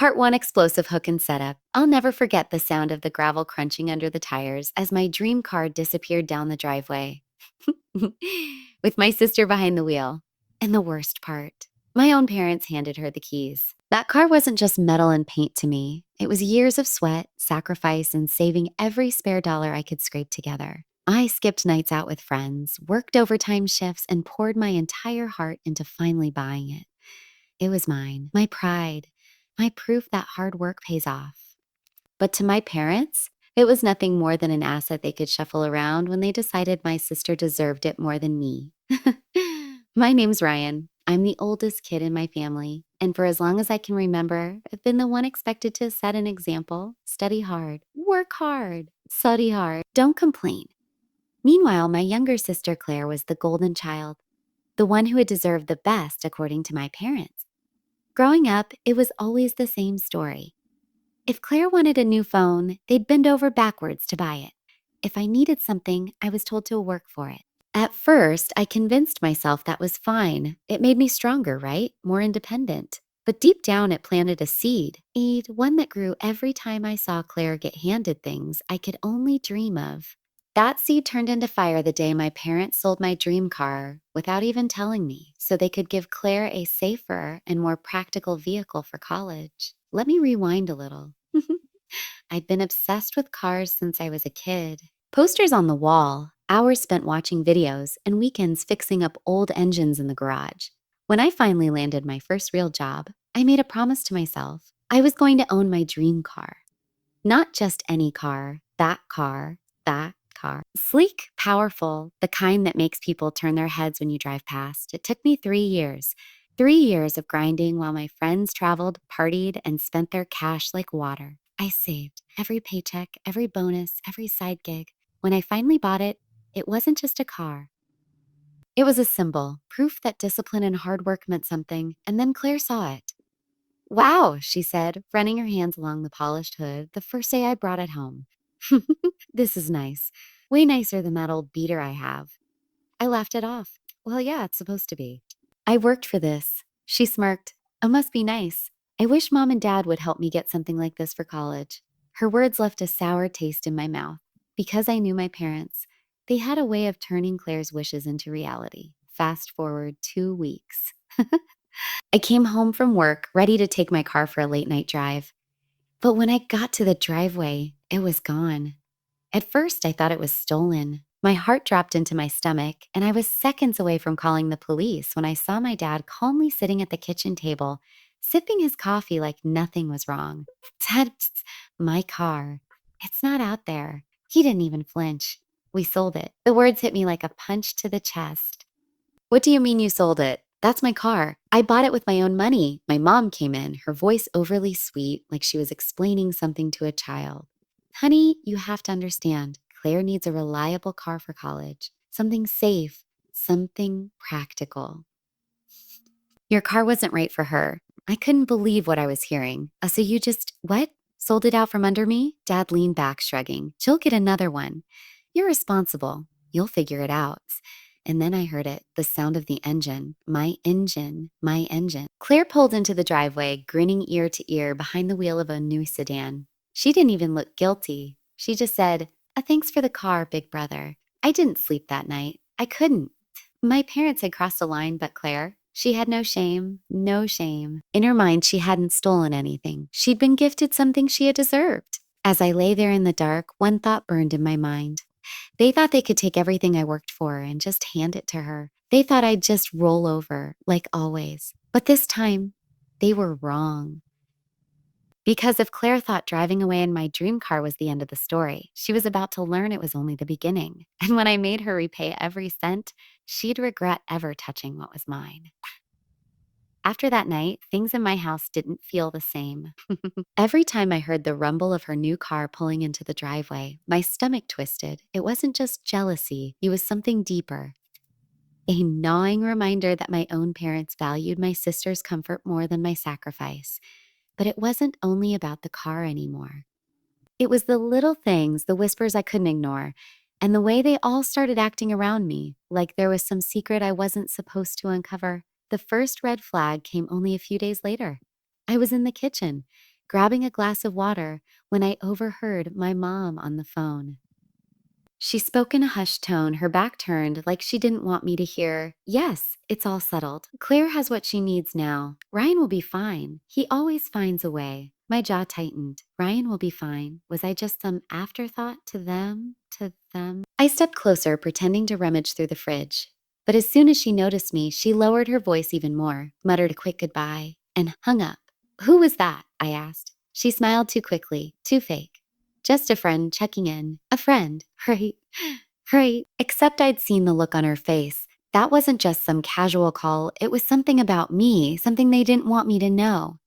Part 1: Explosive Hook and Setup. I'll never forget the sound of the gravel crunching under the tires as my dream car disappeared down the driveway, with my sister behind the wheel. And the worst part, my own parents handed her the keys. That car wasn't just metal and paint to me. It was years of sweat, sacrifice, and saving every spare dollar I could scrape together. I skipped nights out with friends, worked overtime shifts, and poured my entire heart into finally buying it. It was mine, my pride, my proof that hard work pays off. But to my parents, it was nothing more than an asset they could shuffle around when they decided my sister deserved it more than me. My name's Ryan. I'm the oldest kid in my family, and for as long as I can remember, I've been the one expected to set an example, study hard, work hard, study hard, don't complain. Meanwhile, my younger sister Claire was the golden child, the one who had deserved the best according to my parents. Growing up, it was always the same story. If Claire wanted a new phone, they'd bend over backwards to buy it. If I needed something, I was told to work for it. At first, I convinced myself that was fine. It made me stronger, right? More independent. But deep down, it planted a seed, one that grew every time I saw Claire get handed things I could only dream of. That seed turned into fire the day my parents sold my dream car without even telling me, so they could give Claire a safer and more practical vehicle for college. Let me rewind a little. I'd been obsessed with cars since I was a kid. Posters on the wall, hours spent watching videos, and weekends fixing up old engines in the garage. When I finally landed my first real job, I made a promise to myself. I was going to own my dream car. Not just any car, that car, that car. Sleek, powerful, the kind that makes people turn their heads when you drive past. It took me 3 years. 3 years of grinding while my friends traveled, partied, and spent their cash like water. I saved every paycheck, every bonus, every side gig. When I finally bought it, it wasn't just a car. It was a symbol, proof that discipline and hard work meant something, and then Claire saw it. "Wow," she said, running her hands along the polished hood the first day I brought it home. "This is nice. Way nicer than that old beater I have." I laughed it off. "Well, yeah, it's supposed to be." "I worked for this." She smirked. "It must be nice. I wish Mom and Dad would help me get something like this for college." Her words left a sour taste in my mouth. Because I knew my parents, they had a way of turning Claire's wishes into reality. Fast forward 2 weeks. I came home from work, ready to take my car for a late night drive. But when I got to the driveway, it was gone. At first, I thought it was stolen. My heart dropped into my stomach, and I was seconds away from calling the police when I saw my dad calmly sitting at the kitchen table, sipping his coffee like nothing was wrong. "Dad, my car. It's not out there." He didn't even flinch. "We sold it." The words hit me like a punch to the chest. "What do you mean you sold it? That's my car. I bought it with my own money." My mom came in, her voice overly sweet, like she was explaining something to a child. "Honey, you have to understand. Claire needs a reliable car for college. Something safe, something practical. Your car wasn't right for her." I couldn't believe what I was hearing. So you just, what? Sold it out from under me?" Dad leaned back, shrugging. "She'll get another one. You're responsible. You'll figure it out." And then I heard it, the sound of the engine. My engine, my engine. Claire pulled into the driveway, grinning ear to ear behind the wheel of a new sedan. She didn't even look guilty. She just said, "Thanks for the car, big brother." I didn't sleep that night. I couldn't. My parents had crossed a line, but Claire, she had no shame, no shame. In her mind, she hadn't stolen anything. She'd been gifted something she had deserved. As I lay there in the dark, one thought burned in my mind. They thought they could take everything I worked for and just hand it to her. They thought I'd just roll over, like always. But this time, they were wrong. Because if Claire thought driving away in my dream car was the end of the story, she was about to learn it was only the beginning. And when I made her repay every cent, she'd regret ever touching what was mine. After that night, things in my house didn't feel the same. Every time I heard the rumble of her new car pulling into the driveway, my stomach twisted. It wasn't just jealousy, it was something deeper. A gnawing reminder that my own parents valued my sister's comfort more than my sacrifice. But it wasn't only about the car anymore. It was the little things, the whispers I couldn't ignore, and the way they all started acting around me, like there was some secret I wasn't supposed to uncover. The first red flag came only a few days later. I was in the kitchen, grabbing a glass of water when I overheard my mom on the phone. She spoke in a hushed tone, her back turned like she didn't want me to hear. Yes, it's all settled. Claire has what she needs now. Ryan will be fine. He always finds a way. My jaw tightened. Ryan will be fine. Was I just some afterthought to them? To them? I stepped closer, pretending to rummage through the fridge. But as soon as she noticed me, she lowered her voice even more, muttered a quick goodbye, and hung up. Who was that? I asked. She smiled too quickly, too fake. Just a friend checking in. A friend, right? Right. Except I'd seen the look on her face. That wasn't just some casual call, it was something about me, something they didn't want me to know.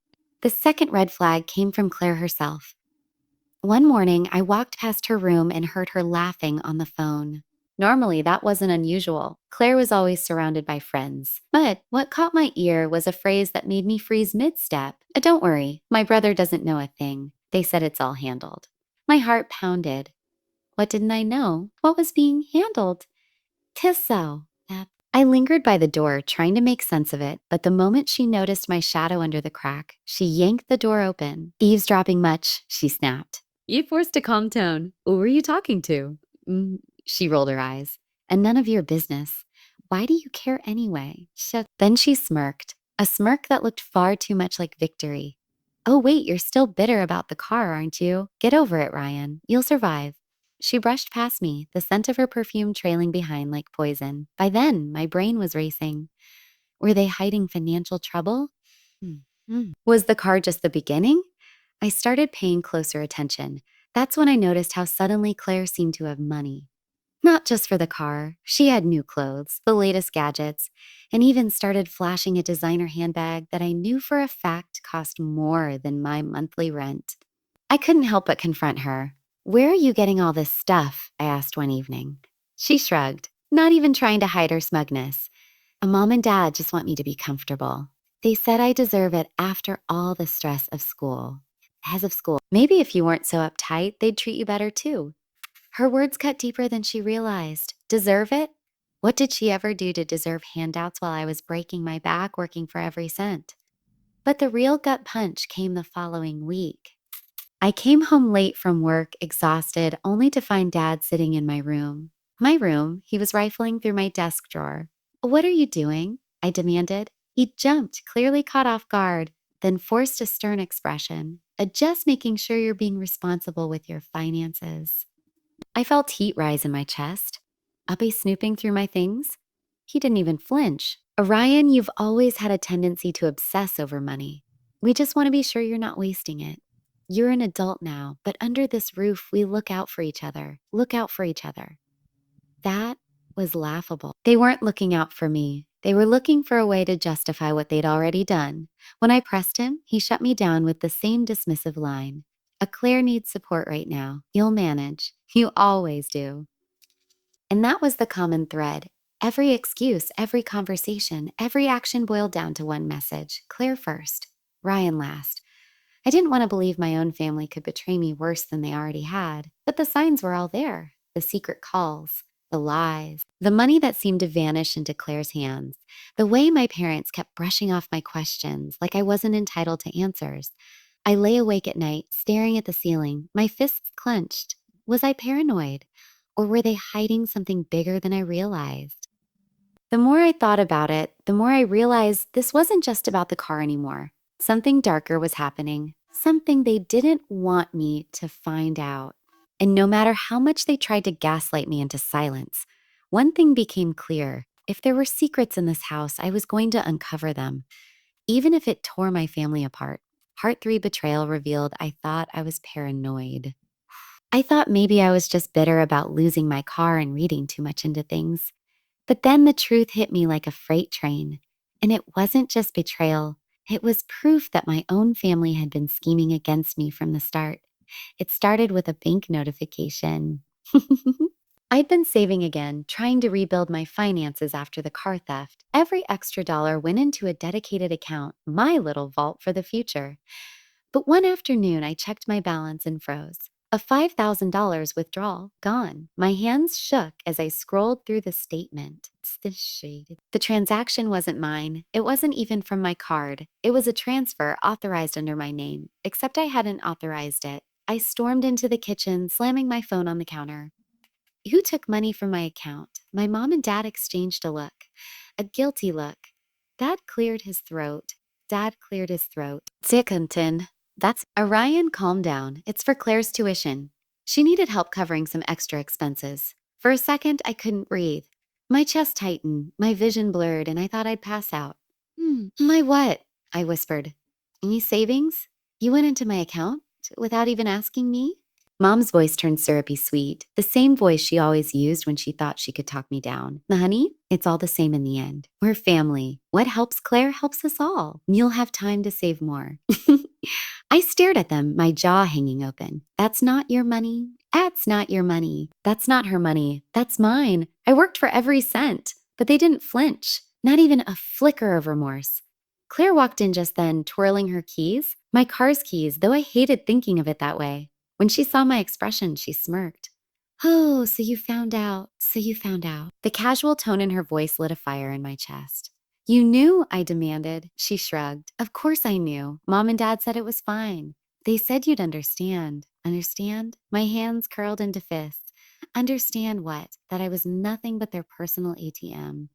The second red flag came from Claire herself. One morning, I walked past her room and heard her laughing on the phone. Normally, that wasn't unusual. Claire was always surrounded by friends. But what caught my ear was a phrase that made me freeze mid-step. Don't worry, my brother doesn't know a thing. They said it's all handled. My heart pounded. What didn't I know? What was being handled? 'Tis so. I lingered by the door, trying to make sense of it, but the moment she noticed my shadow under the crack, she yanked the door open. Eavesdropping much, she snapped. You forced a calm tone. Who were you talking to? She rolled her eyes. And none of your business. Why do you care anyway? Then she smirked, a smirk that looked far too much like victory. Oh, wait, you're still bitter about the car, aren't you? Get over it, Ryan. You'll survive. She brushed past me, the scent of her perfume trailing behind like poison. By then, my brain was racing. Were they hiding financial trouble? Was the car just the beginning? I started paying closer attention. That's when I noticed how suddenly Claire seemed to have money. Not just for the car. She had new clothes, the latest gadgets, and even started flashing a designer handbag that I knew for a fact cost more than my monthly rent. I couldn't help but confront her. Where are you getting all this stuff? I asked one evening. She shrugged, not even trying to hide her smugness. Mom and Dad just want me to be comfortable. They said I deserve it after all the stress of school. As of school, maybe if you weren't so uptight, they'd treat you better too. Her words cut deeper than she realized. Deserve it? What did she ever do to deserve handouts while I was breaking my back working for every cent? But the real gut punch came the following week. I came home late from work, exhausted, only to find Dad sitting in my room. My room, he was rifling through my desk drawer. What are you doing? I demanded. He jumped, clearly caught off guard, then forced a stern expression. Just making sure you're being responsible with your finances. I felt heat rise in my chest. I'll be snooping through my things? He didn't even flinch. Orion, you've always had a tendency to obsess over money. We just want to be sure you're not wasting it. You're an adult now, but under this roof, we look out for each other. Look out for each other. That was laughable. They weren't looking out for me. They were looking for a way to justify what they'd already done. When I pressed him, he shut me down with the same dismissive line. A Claire needs support right now. You'll manage. You always do. And that was the common thread. Every excuse, every conversation, every action boiled down to one message. Claire first, Ryan last. I didn't want to believe my own family could betray me worse than they already had, but the signs were all there. The secret calls, the lies, the money that seemed to vanish into Claire's hands, the way my parents kept brushing off my questions like I wasn't entitled to answers. I lay awake at night, staring at the ceiling, my fists clenched. Was I paranoid? Or were they hiding something bigger than I realized? The more I thought about it, the more I realized this wasn't just about the car anymore. Something darker was happening, something they didn't want me to find out. And no matter how much they tried to gaslight me into silence, one thing became clear. If there were secrets in this house, I was going to uncover them, even if it tore my family apart. Part 3 betrayal revealed I thought I was paranoid. I thought maybe I was just bitter about losing my car and reading too much into things. But then the truth hit me like a freight train. And it wasn't just betrayal. It was proof that my own family had been scheming against me from the start. It started with a bank notification. I'd been saving again, trying to rebuild my finances after the car theft. Every extra dollar went into a dedicated account, my little vault for the future. But one afternoon, I checked my balance and froze. A $5,000 withdrawal gone. My hands shook as I scrolled through the statement. It's this shade. The transaction wasn't mine. It wasn't even from my card. It was a transfer authorized under my name, except I hadn't authorized it. I stormed into the kitchen, slamming my phone on the counter. Who took money from my account? My mom and dad exchanged a look, a guilty look. Dad cleared his throat. Dad cleared his throat. Sickenton. That's Orion, calm down. It's for Claire's tuition. She needed help covering some extra expenses. For a second, I couldn't breathe. My chest tightened, my vision blurred, and I thought I'd pass out. My what? I whispered. Any savings? You went into my account without even asking me? Mom's voice turned syrupy sweet, the same voice she always used when she thought she could talk me down. Honey, it's all the same in the end. We're family. What helps Claire helps us all. You'll have time to save more. I stared at them, my jaw hanging open. That's not your money. That's not your money. That's not her money. That's mine. I worked for every cent. But they didn't flinch, not even a flicker of remorse. Claire walked in just then, twirling her keys, my car's keys, though I hated thinking of it that way. When she saw my expression, she smirked. Oh, so you found out. So you found out. The casual tone in her voice lit a fire in my chest. You knew, I demanded. She shrugged. Of course I knew. Mom and Dad said it was fine. They said you'd understand. Understand? My hands curled into fists. Understand what? That I was nothing but their personal ATM.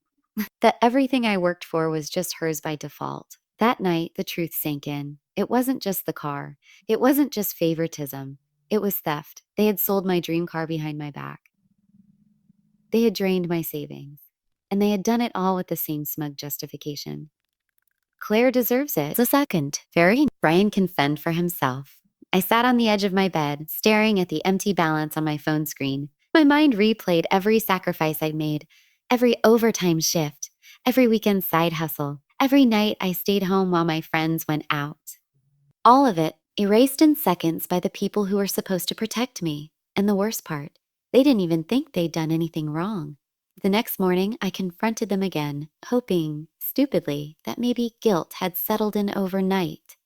That everything I worked for was just hers by default. That night, the truth sank in. It wasn't just the car. It wasn't just favoritism. It was theft. They had sold my dream car behind my back. They had drained my savings. And they had done it all with the same smug justification. Claire deserves it. The second. Very. Brian can fend for himself. I sat on the edge of my bed, staring at the empty balance on my phone screen. My mind replayed every sacrifice I'd made, every overtime shift, every weekend side hustle, every night I stayed home while my friends went out. All of it erased in seconds by the people who were supposed to protect me. And the worst part, they didn't even think they'd done anything wrong. The next morning, I confronted them again, hoping, stupidly, that maybe guilt had settled in overnight.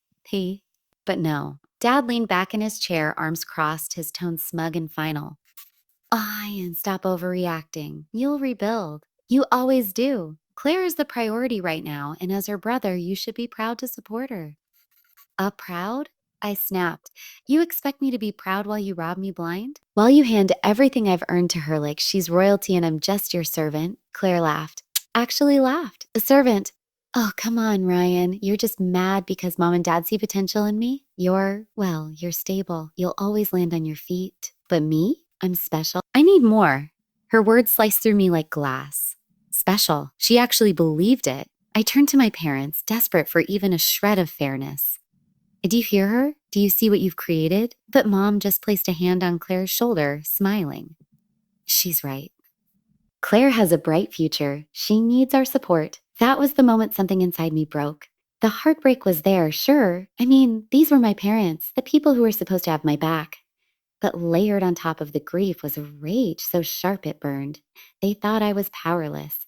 But no. Dad leaned back in his chair, arms crossed, his tone smug and final. And stop overreacting. You'll rebuild. You always do. Claire is the priority right now, and as her brother, you should be proud to support her. Proud? I snapped. You expect me to be proud while you rob me blind? While you hand everything I've earned to her like she's royalty and I'm just your servant? Claire laughed. Actually laughed. The servant. Oh, come on, Ryan. You're just mad because Mom and Dad see potential in me? You're stable. You'll always land on your feet. But me? I'm special. I need more. Her words sliced through me like glass. Special. She actually believed it. I turned to my parents, desperate for even a shred of fairness. Do you hear her? Do you see what you've created? But Mom just placed a hand on Claire's shoulder, smiling. She's right. Claire has a bright future. She needs our support. That was the moment something inside me broke. The heartbreak was there, sure. I mean, these were my parents, the people who were supposed to have my back. But layered on top of the grief was a rage so sharp it burned. They thought I was powerless.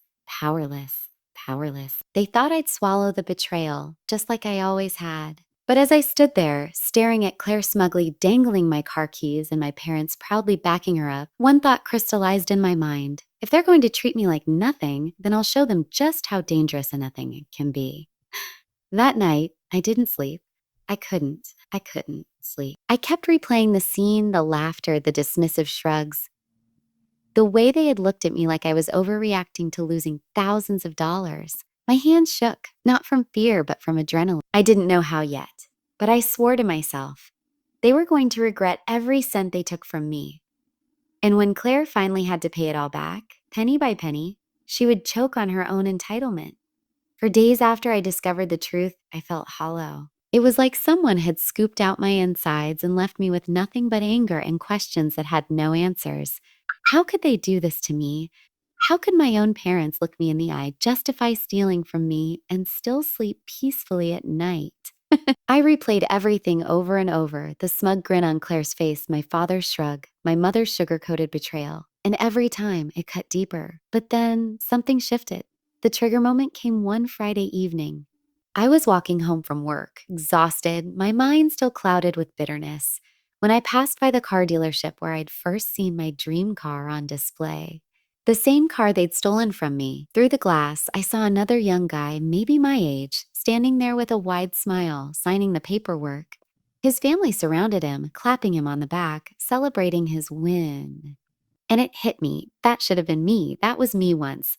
They thought I'd swallow the betrayal, just like I always had. But as I stood there, staring at Claire smugly dangling my car keys and my parents proudly backing her up, one thought crystallized in my mind. If they're going to treat me like nothing, then I'll show them just how dangerous a nothing can be. That night, I didn't sleep. I couldn't sleep. I kept replaying the scene, the laughter, the dismissive shrugs. The way they had looked at me like I was overreacting to losing thousands of dollars. My hands shook, not from fear, but from adrenaline. I didn't know how yet, but I swore to myself. They were going to regret every cent they took from me. And when Claire finally had to pay it all back, penny by penny, she would choke on her own entitlement. For days after I discovered the truth, I felt hollow. It was like someone had scooped out my insides and left me with nothing but anger and questions that had no answers. How could they do this to me? How could my own parents look me in the eye, justify stealing from me, and still sleep peacefully at night? I replayed everything over and over, the smug grin on Claire's face, my father's shrug, my mother's sugar-coated betrayal. And every time it cut deeper. But then something shifted. The trigger moment came one Friday evening. I was walking home from work, exhausted, my mind still clouded with bitterness. when I passed by the car dealership where I'd first seen my dream car on display. The same car they'd stolen from me. Through the glass, I saw another young guy, maybe my age, standing there with a wide smile, signing the paperwork. His family surrounded him, clapping him on the back, celebrating his win. And it hit me. That should have been me. That was me once,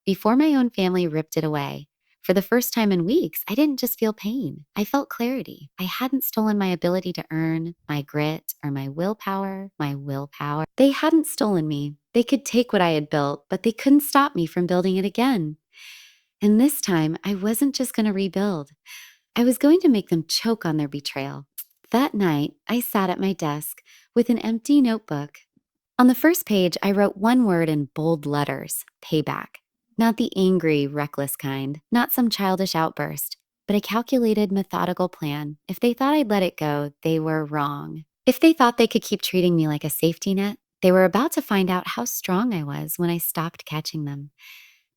before my own family ripped it away. For the first time in weeks, I didn't just feel pain. I felt clarity. I hadn't stolen my ability to earn, my grit, or my willpower. They hadn't stolen me. They could take what I had built, but they couldn't stop me from building it again. And this time, I wasn't just going to rebuild. I was going to make them choke on their betrayal. That night, I sat at my desk with an empty notebook. On the first page, I wrote one word in bold letters: payback. Not the angry, reckless kind, not some childish outburst, but a calculated, methodical plan. If they thought I'd let it go, they were wrong. If they thought they could keep treating me like a safety net, they were about to find out how strong I was when I stopped catching them.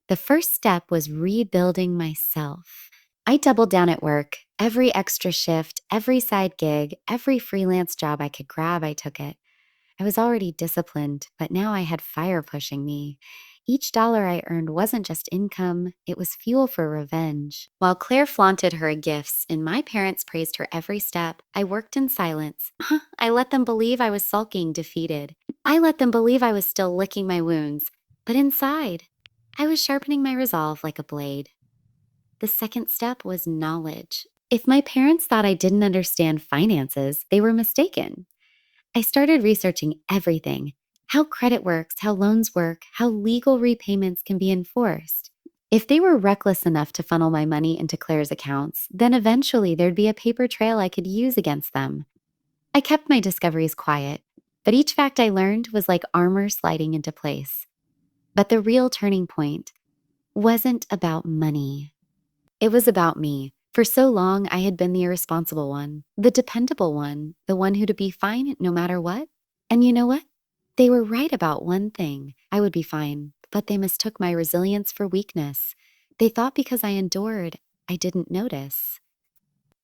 The first step was rebuilding myself. I doubled down at work. Every extra shift, every side gig, every freelance job I could grab, I took it. I was already disciplined, but now I had fire pushing me. Each dollar I earned wasn't just income, it was fuel for revenge. While Claire flaunted her gifts and my parents praised her every step, I worked in silence. I let them believe I was sulking, defeated. I let them believe I was still licking my wounds. But inside, I was sharpening my resolve like a blade. The second step was knowledge. If my parents thought I didn't understand finances, they were mistaken. I started researching everything: how credit works, how loans work, how legal repayments can be enforced. If they were reckless enough to funnel my money into Claire's accounts, then eventually there'd be a paper trail I could use against them. I kept my discoveries quiet, but each fact I learned was like armor sliding into place. But the real turning point wasn't about money. It was about me. For so long, I had been the irresponsible one, the dependable one, the one who'd be fine no matter what. And you know what? They were right about one thing: I would be fine, but they mistook my resilience for weakness. They thought because I endured, I didn't notice.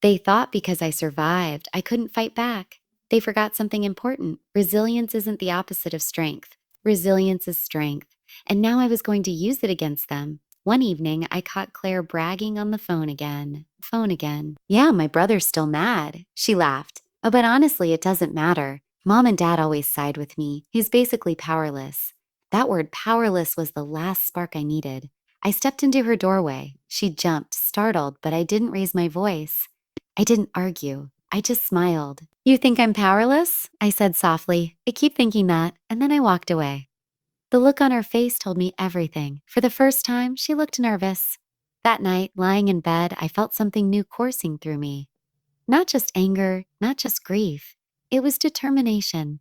They thought because I survived, I couldn't fight back. They forgot something important. Resilience isn't the opposite of strength. Resilience is strength. And now I was going to use it against them. One evening, I caught Claire bragging on the phone again. Yeah, my brother's still mad. She laughed. Oh, but honestly, it doesn't matter. Mom and Dad always side with me. He's basically powerless. That word powerless was the last spark I needed. I stepped into her doorway. She jumped, startled, but I didn't raise my voice. I didn't argue. I just smiled. You think I'm powerless? I said softly. I keep thinking that, and then I walked away. The look on her face told me everything. For the first time, she looked nervous. That night, lying in bed, I felt something new coursing through me. Not just anger, not just grief. It was determination.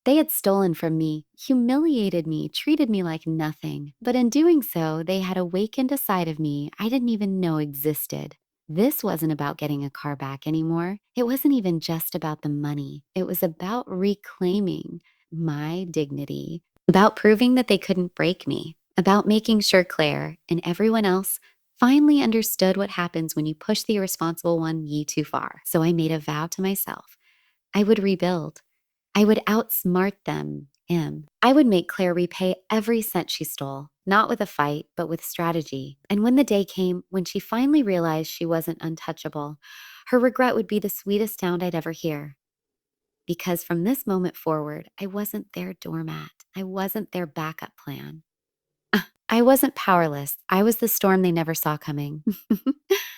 They had stolen from me, humiliated me, treated me like nothing. But in doing so, they had awakened a side of me I didn't even know existed. This wasn't about getting a car back anymore. It wasn't even just about the money. It was about reclaiming my dignity, about proving that they couldn't break me, about making sure Claire and everyone else finally understood what happens when you push the irresponsible one ye too far. So I made a vow to myself. I would rebuild. I would outsmart them, him. I would make Claire repay every cent she stole, not with a fight, but with strategy. And when the day came, when she finally realized she wasn't untouchable, her regret would be the sweetest sound I'd ever hear. Because from this moment forward, I wasn't their doormat. I wasn't their backup plan. I wasn't powerless. I was the storm they never saw coming.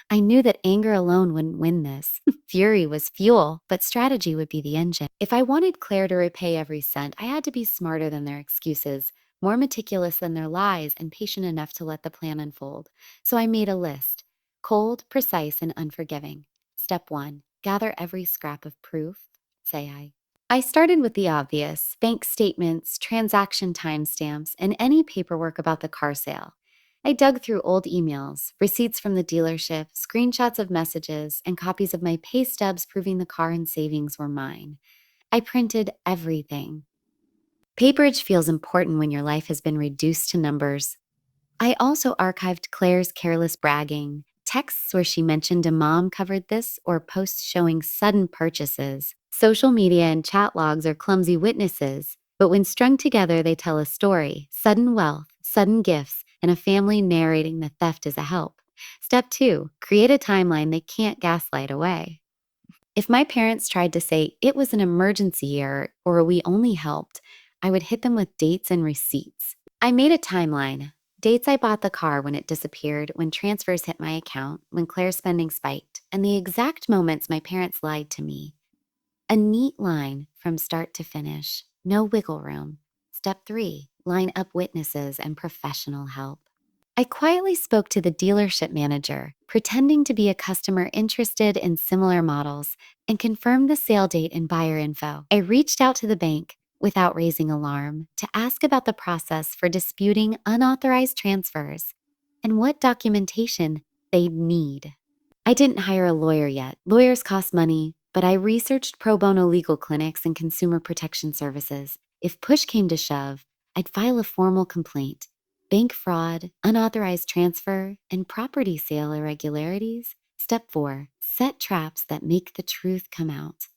I knew that anger alone wouldn't win this. Fury was fuel, but strategy would be the engine. If I wanted Claire to repay every cent, I had to be smarter than their excuses, more meticulous than their lies, and patient enough to let the plan unfold. So I made a list: cold, precise, and unforgiving. Step 1, gather every scrap of proof, say I. I started with the obvious: bank statements, transaction timestamps, and any paperwork about the car sale. I dug through old emails, receipts from the dealership, screenshots of messages, and copies of my pay stubs proving the car and savings were mine. I printed everything. Paperage feels important when your life has been reduced to numbers. I also archived Claire's careless bragging, texts where she mentioned a mom covered this, or posts showing sudden purchases. Social media and chat logs are clumsy witnesses, but when strung together, they tell a story: sudden wealth, sudden gifts, and a family narrating the theft as a help. Step 2, create a timeline they can't gaslight away. If my parents tried to say it was an emergency or we only helped, I would hit them with dates and receipts. I made a timeline. Dates I bought the car when it disappeared, when transfers hit my account, when Claire's spending spiked, and the exact moments my parents lied to me. A neat line from start to finish, no wiggle room. Step 3, line up witnesses and professional help. I quietly spoke to the dealership manager, pretending to be a customer interested in similar models, and confirmed the sale date and buyer info. I reached out to the bank without raising alarm to ask about the process for disputing unauthorized transfers and what documentation they'd need. I didn't hire a lawyer yet. Lawyers cost money, but I researched pro bono legal clinics and consumer protection services. If push came to shove, I'd file a formal complaint. Bank fraud, unauthorized transfer, and property sale irregularities. Step 4, set traps that make the truth come out.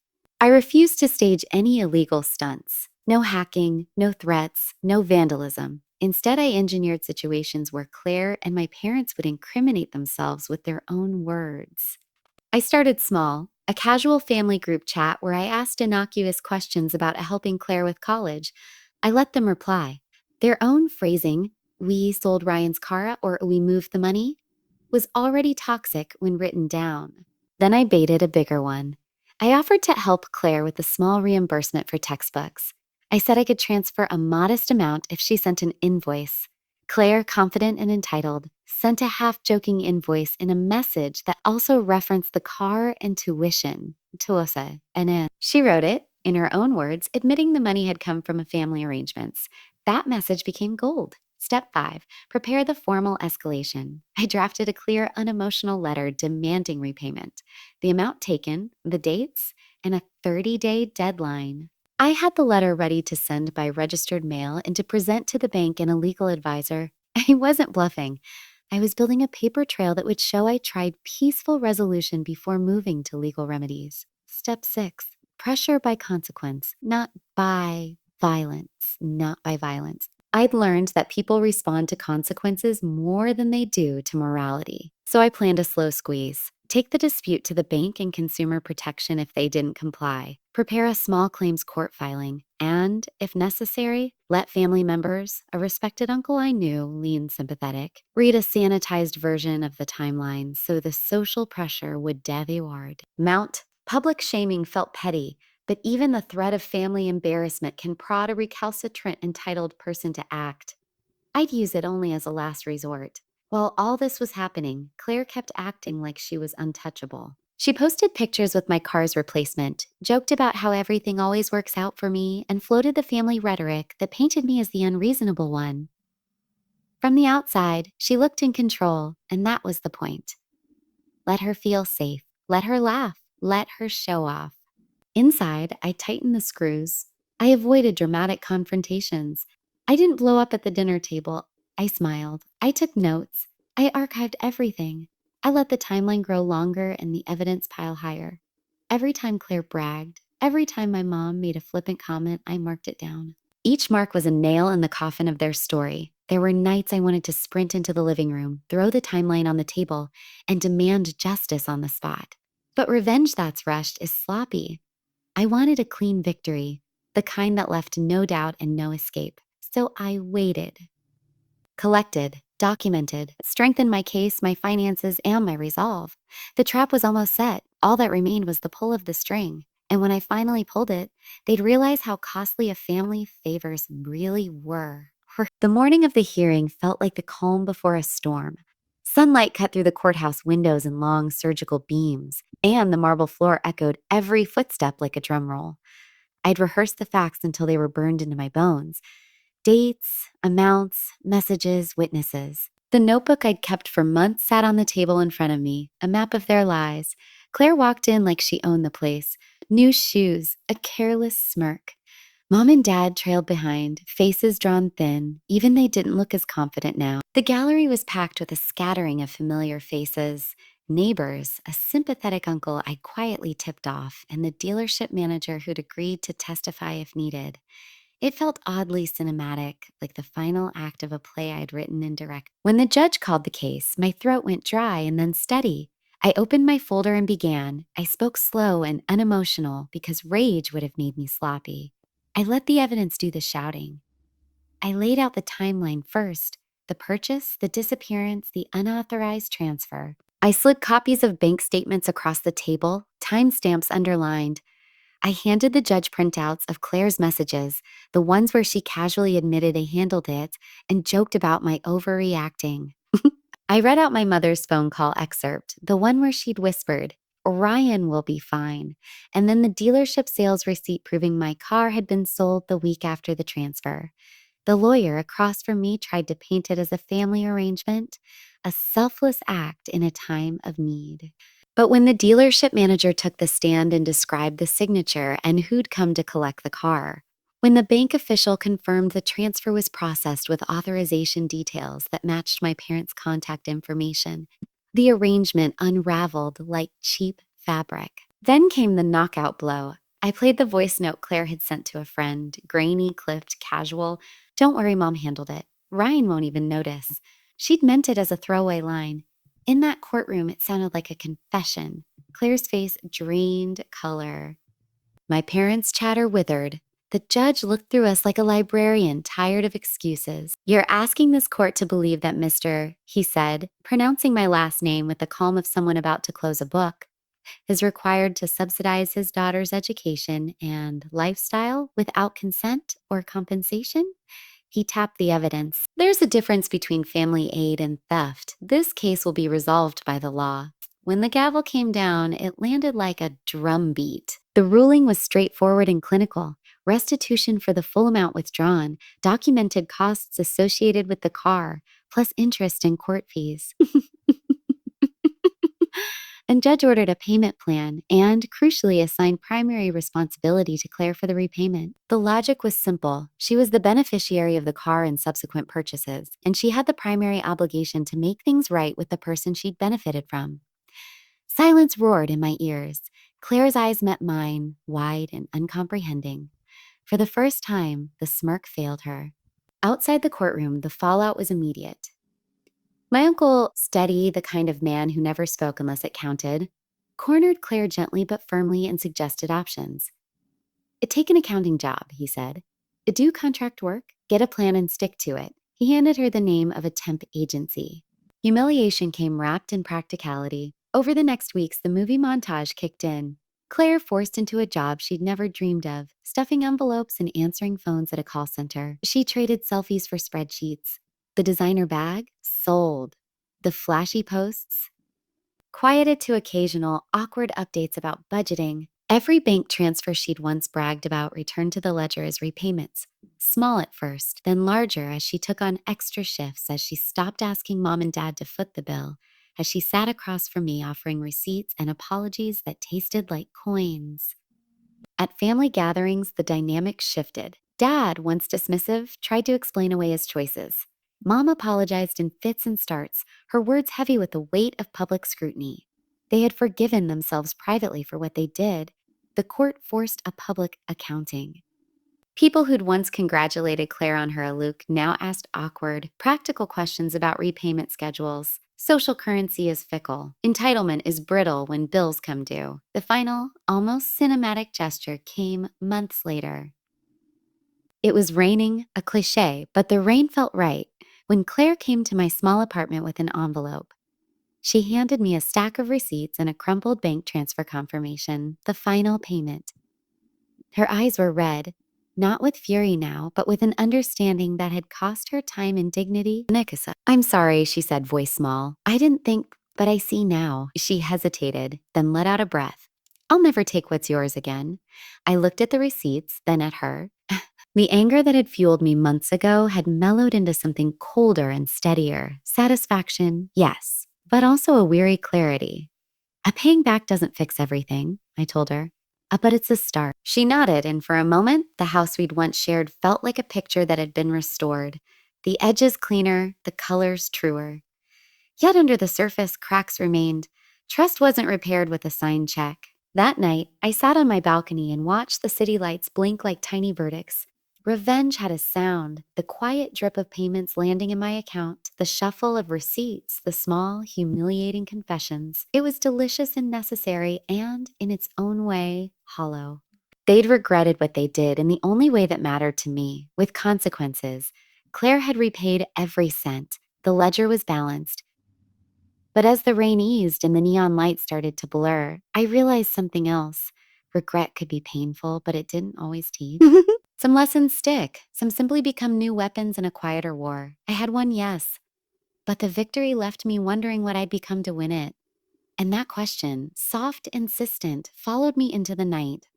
I refused to stage any illegal stunts. No hacking, no threats, no vandalism. Instead, I engineered situations where Claire and my parents would incriminate themselves with their own words. I started small, a casual family group chat where I asked innocuous questions about helping Claire with college. I let them reply. Their own phrasing, "we sold Ryan's car" or "we moved the money," was already toxic when written down. Then I baited a bigger one. I offered to help Claire with a small reimbursement for textbooks. I said I could transfer a modest amount if she sent an invoice. Claire, confident and entitled, sent a half-joking invoice in a message that also referenced the car and tuition. Tuosa, and in. She wrote it, in her own words, admitting the money had come from a family arrangements. That message became gold. Step 5, prepare the formal escalation. I drafted a clear, unemotional letter demanding repayment, the amount taken, the dates, and a 30-day deadline. I had the letter ready to send by registered mail and to present to the bank and a legal advisor. I wasn't bluffing. I was building a paper trail that would show I tried peaceful resolution before moving to legal remedies. Step 6, pressure by consequence, not by violence, not by violence. I'd learned that people respond to consequences more than they do to morality. So I planned a slow squeeze. Take the dispute to the bank and consumer protection if they didn't comply. Prepare a small claims court filing. And, if necessary, let family members, a respected uncle I knew, lean sympathetic, read a sanitized version of the timeline so the social pressure would devour. Mount. Public shaming felt petty, but even the threat of family embarrassment can prod a recalcitrant, entitled person to act. I'd use it only as a last resort. While all this was happening, Claire kept acting like she was untouchable. She posted pictures with my car's replacement, joked about how everything always works out for me, and floated the family rhetoric that painted me as the unreasonable one. From the outside, she looked in control, and that was the point. Let her feel safe. Let her laugh. Let her show off. Inside, I tightened the screws. I avoided dramatic confrontations. I didn't blow up at the dinner table. I smiled. I took notes. I archived everything. I let the timeline grow longer and the evidence pile higher. Every time Claire bragged, every time my mom made a flippant comment, I marked it down. Each mark was a nail in the coffin of their story. There were nights I wanted to sprint into the living room, throw the timeline on the table, and demand justice on the spot. But revenge that's rushed is sloppy. I wanted a clean victory, the kind that left no doubt and no escape. So I waited. Collected, documented, strengthened my case, my finances, and my resolve. The trap was almost set. All that remained was the pull of the string. And when I finally pulled it, they'd realize how costly a family favors really were. The morning of the hearing felt like the calm before a storm. Sunlight cut through the courthouse windows in long surgical beams, and the marble floor echoed every footstep like a drum roll. I'd rehearsed the facts until they were burned into my bones. Dates, amounts, messages, witnesses. The notebook I'd kept for months sat on the table in front of me, a map of their lies. Claire walked in like she owned the place. New shoes, a careless smirk. Mom and Dad trailed behind, faces drawn thin. Even they didn't look as confident now. The gallery was packed with a scattering of familiar faces. Neighbors, a sympathetic uncle I quietly tipped off, and the dealership manager who'd agreed to testify if needed. It felt oddly cinematic, like the final act of a play I'd written and directed. When the judge called the case, my throat went dry and then steady. I opened my folder and began. I spoke slow and unemotional because rage would have made me sloppy. I let the evidence do the shouting. I laid out the timeline first: the purchase, the disappearance, the unauthorized transfer. I slid copies of bank statements across the table, timestamps underlined. I handed the judge printouts of Claire's messages, the ones where she casually admitted I handled it and joked about my overreacting. I read out my mother's phone call excerpt, the one where she'd whispered, "Ryan will be fine," and then the dealership sales receipt proving my car had been sold the week after the transfer. The lawyer across from me tried to paint it as a family arrangement, a selfless act in a time of need. But when the dealership manager took the stand and described the signature and who'd come to collect the car, when the bank official confirmed the transfer was processed with authorization details that matched my parents' contact information, the arrangement unraveled like cheap fabric. Then came the knockout blow. I played the voice note Claire had sent to a friend, grainy, clipped, casual. "Don't worry, Mom handled it. Ryan won't even notice." She'd meant it as a throwaway line. In that courtroom, it sounded like a confession. Claire's face drained color. My parents' chatter withered. The judge looked through us like a librarian tired of excuses. "You're asking this court to believe that Mr. he said, pronouncing my last name with the calm of someone about to close a book, is required to subsidize his daughter's education and lifestyle without consent or compensation?" He tapped the evidence. "There's a difference between family aid and theft. This case will be resolved by the law." When the gavel came down, it landed like a drum beat. The ruling was straightforward and clinical: restitution for the full amount withdrawn, documented costs associated with the car, plus interest and court fees. And judge ordered a payment plan and, crucially, assigned primary responsibility to Claire for the repayment. The logic was simple. She was the beneficiary of the car and subsequent purchases, and she had the primary obligation to make things right with the person she'd benefited from. Silence roared in my ears. Claire's eyes met mine, wide and uncomprehending. For the first time, the smirk failed her. Outside the courtroom, the fallout was immediate. My uncle, steady, the kind of man who never spoke unless it counted, cornered Claire gently but firmly and suggested options. "Take an accounting job," he said. "Do contract work, get a plan and stick to it." He handed her the name of a temp agency. Humiliation came wrapped in practicality. Over the next weeks, the movie montage kicked in. Claire forced into a job she'd never dreamed of, stuffing envelopes and answering phones at a call center. She traded selfies for spreadsheets. The designer bag? Sold. The flashy posts? Quieted to occasional, awkward updates about budgeting. Every bank transfer she'd once bragged about returned to the ledger as repayments. Small at first, then larger as she took on extra shifts, as she stopped asking Mom and Dad to foot the bill, as she sat across from me offering receipts and apologies that tasted like coins. At family gatherings, the dynamic shifted. Dad, once dismissive, tried to explain away his choices. Mom apologized in fits and starts, her words heavy with the weight of public scrutiny. They had forgiven themselves privately for what they did. The court forced a public accounting. People who'd once congratulated Claire on her look now asked awkward, practical questions about repayment schedules. Social currency is fickle. Entitlement is brittle when bills come due. The final, almost cinematic gesture came months later. It was raining, a cliché, but the rain felt right. When Claire came to my small apartment with an envelope, she handed me a stack of receipts and a crumpled bank transfer confirmation, the final payment. Her eyes were red, not with fury now, but with an understanding that had cost her time and dignity. "Nikasa, I'm sorry," she said, voice small. "I didn't think, but I see now." She hesitated, then let out a breath. "I'll never take what's yours again." I looked at the receipts, then at her. The anger that had fueled me months ago had mellowed into something colder and steadier. Satisfaction, yes, but also a weary clarity. "A paying back doesn't fix everything," I told her. But it's a start." She nodded, and for a moment, the house we'd once shared felt like a picture that had been restored. The edges cleaner, the colors truer. Yet under the surface, cracks remained. Trust wasn't repaired with a signed check. That night, I sat on my balcony and watched the city lights blink like tiny verdicts. Revenge had a sound, the quiet drip of payments landing in my account, the shuffle of receipts, the small, humiliating confessions. It was delicious and necessary and, in its own way, hollow. They'd regretted what they did in the only way that mattered to me, with consequences. Claire had repaid every cent. The ledger was balanced. But as the rain eased and the neon lights started to blur, I realized something else. Regret could be painful, but it didn't always teach. Some lessons stick. Some simply become new weapons in a quieter war. I had one, yes. But the victory left me wondering what I'd become to win it. And that question, soft, insistent, followed me into the night.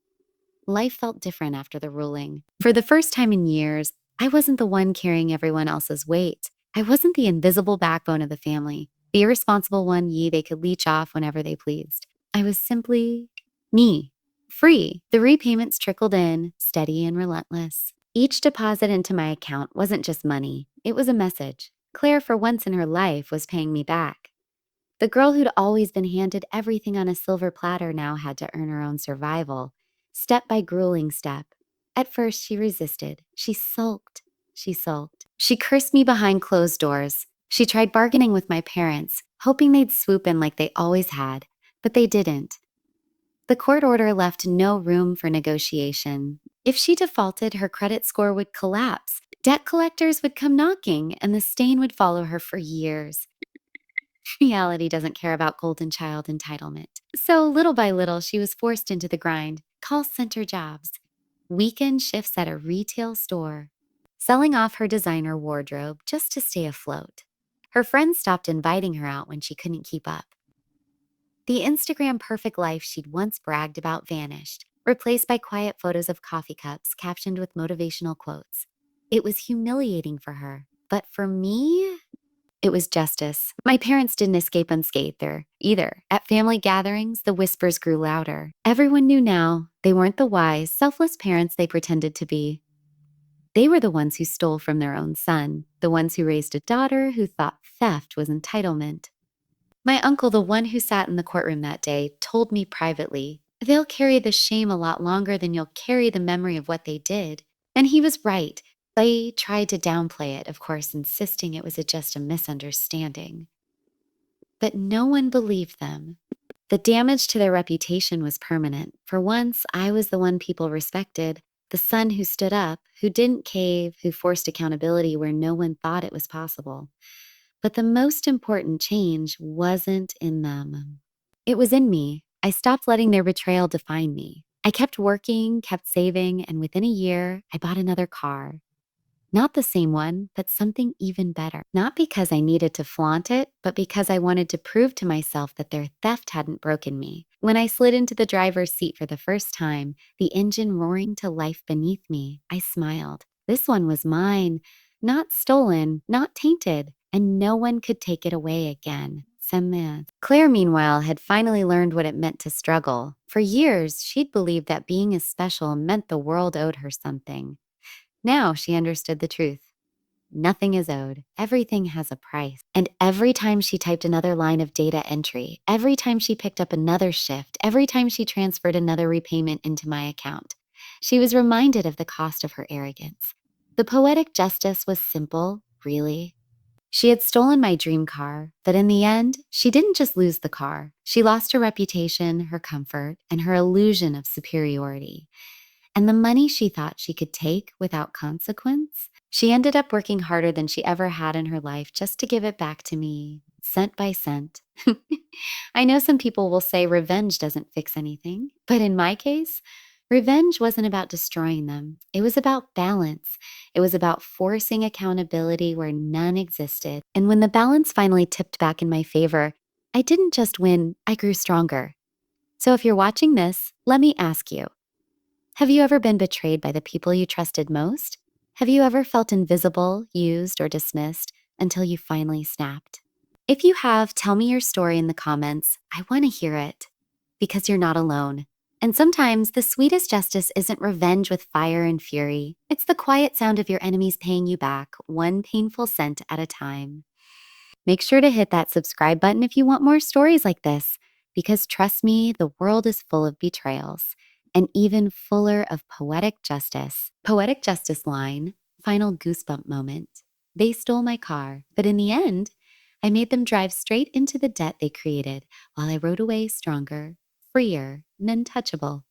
Life felt different after the ruling. For the first time in years, I wasn't the one carrying everyone else's weight. I wasn't the invisible backbone of the family, the irresponsible one they could leech off whenever they pleased. I was simply me, free. The repayments trickled in, steady and relentless. Each deposit into my account wasn't just money, it was a message. Claire, for once in her life, was paying me back. The girl who'd always been handed everything on a silver platter now had to earn her own survival, step by grueling step. At first, she resisted. She sulked. She sulked. She cursed me behind closed doors. She tried bargaining with my parents, hoping they'd swoop in like they always had, but they didn't. The court order left no room for negotiation. If she defaulted, her credit score would collapse. Debt collectors would come knocking, and the stain would follow her for years. Reality doesn't care about golden child entitlement. So little by little, she was forced into the grind. Call center jobs, weekend shifts at a retail store, selling off her designer wardrobe just to stay afloat. Her friends stopped inviting her out when she couldn't keep up. The Instagram perfect life she'd once bragged about vanished, replaced by quiet photos of coffee cups captioned with motivational quotes. It was humiliating for her, but for me, it was justice. My parents didn't escape unscathed either. At family gatherings, the whispers grew louder. Everyone knew now they weren't the wise, selfless parents they pretended to be. They were the ones who stole from their own son, the ones who raised a daughter who thought theft was entitlement. My uncle, the one who sat in the courtroom that day, told me privately, "They'll carry the shame a lot longer than you'll carry the memory of what they did." And he was right. They tried to downplay it, of course, insisting it was just a misunderstanding. But no one believed them. The damage to their reputation was permanent. For once, I was the one people respected, the son who stood up, who didn't cave, who forced accountability where no one thought it was possible. But the most important change wasn't in them. It was in me. I stopped letting their betrayal define me. I kept working, kept saving, and within a year, I bought another car. Not the same one, but something even better. Not because I needed to flaunt it, but because I wanted to prove to myself that their theft hadn't broken me. When I slid into the driver's seat for the first time, the engine roaring to life beneath me, I smiled. This one was mine, not stolen, not tainted, and no one could take it away again. Claire, meanwhile, had finally learned what it meant to struggle. For years, she'd believed that being as special meant the world owed her something. Now she understood the truth. Nothing is owed. Everything has a price. And every time she typed another line of data entry, every time she picked up another shift, every time she transferred another repayment into my account, she was reminded of the cost of her arrogance. The poetic justice was simple, really. She had stolen my dream car, but in the end, she didn't just lose the car. She lost her reputation, her comfort, and her illusion of superiority. And the money she thought she could take without consequence, she ended up working harder than she ever had in her life just to give it back to me, cent by cent. I know some people will say revenge doesn't fix anything, but in my case, revenge wasn't about destroying them. It was about balance. It was about forcing accountability where none existed. And when the balance finally tipped back in my favor, I didn't just win, I grew stronger. So if you're watching this, let me ask you, have you ever been betrayed by the people you trusted most? Have you ever felt invisible, used, or dismissed until you finally snapped? If you have, tell me your story in the comments. I want to hear it, because you're not alone. And sometimes the sweetest justice isn't revenge with fire and fury. It's the quiet sound of your enemies paying you back, one painful cent at a time. Make sure to hit that subscribe button if you want more stories like this. Because trust me, the world is full of betrayals and even fuller of poetic justice. Poetic justice line, final goosebump moment. They stole my car, but in the end, I made them drive straight into the debt they created while I rode away stronger, freer, and untouchable.